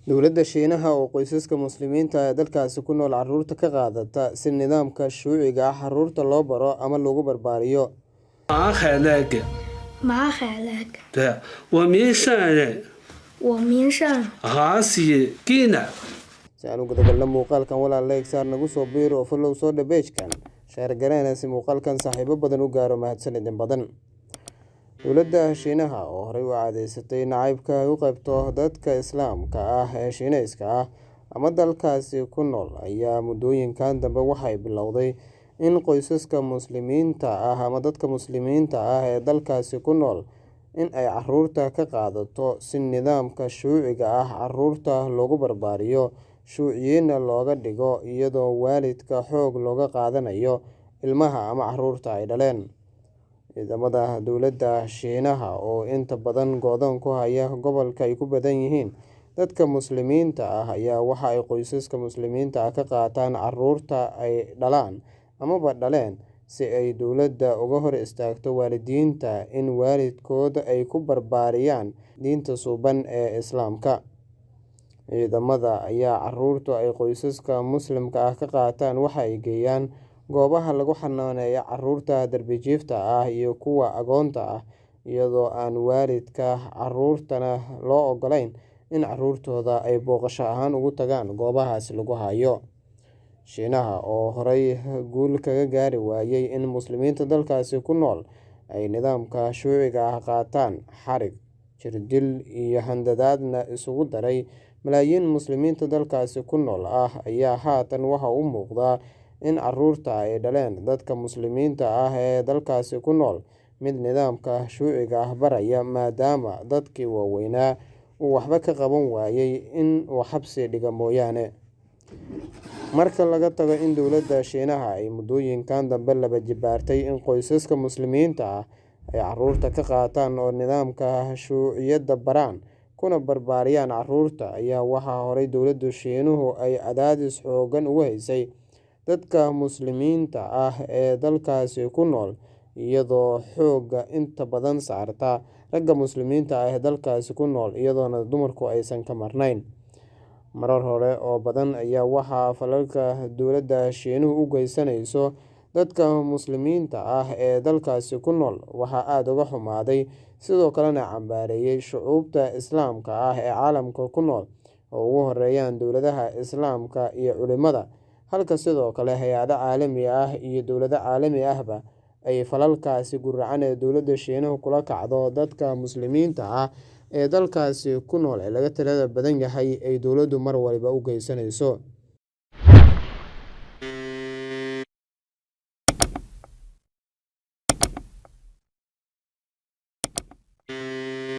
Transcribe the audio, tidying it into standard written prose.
Dowladda Shiinaha oo qoysaska Muslimiinta ah ee dalkaasi ku nool carruurta ka qaadata si nidaamka shuuciga ah carruurta loo baro ama lagu barbaariyo. 马海来给， 马海来给 对，我们善人 我民善 还是给呢。 Si aan u gudagalno muuqaalkan walaal like saar nagu soo biiro oo follow soo dhabeejkan share gareena si muuqaalkan saaxiibo badan u gaaro mahadsanidin badan. Dowladda Shiinaha oo horey u cadeysatay nacaybka ay u qaybto dadka Islaamka ah ee Shiinayska ah ama dalkaasi ku nool ayaa muddooyinkan dambe waxay bilowday in qoysaska Muslimiinta ah ama dadka Muslimiinta ah ee dalkaasi ku nool in ay carruurta ka qaadato si nidaamka shuuciga ah carruurta loogu barbaariyo shuuciyiinna looga dhigo iyadoo waalidka xoog looga qaadanayo ilmaha ama carruurta ay dhaleen. Ciidamada dowladda Shiinaha oo inta badan go'doon ku haya gobolka ay ku badan yihiin dadka Muslimiinta ah ayaa waxa ay qoysaska Muslimiinta ah ka qaataan carruurta ay dhalaan amaba dhaleen si ay dowladda uga hor istaagto waalidiinta in waalidkooda ay ku barbaariyaan diinta suuban ee Islaamka. Ciidamada ayaa carruurta ay qoysaska Muslimka ah ka qaataan waxa ay geeyaan goobaha lagu xanaaneeyo carruurta darbijiifta ah iyo kuwa agoonta ah iyadoo aan waalidka carruurtana loo ogolayn in carruurtooda ay booqasho ahaan ugu tagaan goobahaas lagu hayo. Shiinaha oo horey guul kaga gaari waayay in Muslimiinta dalkaasi ku nool ay nidaamka shuuciga ah qaataan xarig, jirdil iyo handadaadna isugu daray malaayiin Muslimiinta dalkaasi ku nool ah ayaa haatan waxa u muuqda in carruurta ay dhaleen dadka Muslimiinta ah ee dalkaasi ku nool mid nidaamka shuuciga ah baraya maadaama dadkii waaweynaa uu waxba ka qaban waayay in uu xabsi dhiga mooyaane. Marka laga tago in dowladda Shiinaha ay muddooyinkan dambe laba jibaartay in qoysaska Muslimiinta ah ay carruurta ka qaataan oo nidaamka shuuciyadda baraan kuna barbaariyaan carruurta ayaa waxaa horey dowladda Shiinuhu ay cadaadis xooggan ugu haysay dadka Muslimiinta ah ee dalkaasi ku nool iyadoo xoogga inta badan saarta ragga Muslimiinta ah ee dalkaasi ku nool iyadoona dumarku aysan ka marnayn. Marar hore oo badan ayaa waxaa falalka dowladda Shiinuhu u geysanayso dadka Muslimiinta ah ee dalkaasi ku nool waxaa aad uga xumaaday sidoo kalena cambaareeyay shucuubta Islaamka ah ee caalamka ku nool oo ugu horeeyaan dowladaha Islaamka iyo culimada, halka sidoo kale hay'ado caalami ah iyo dowlado caalami ahba ay falalkaasi guracan ee dowladda Shiinuhu kula kacdo dadka Muslimiinta ah ee dalkaasi ku nool ee laga tirada badan yahay ay dowladdu mar waliba u geysanayso.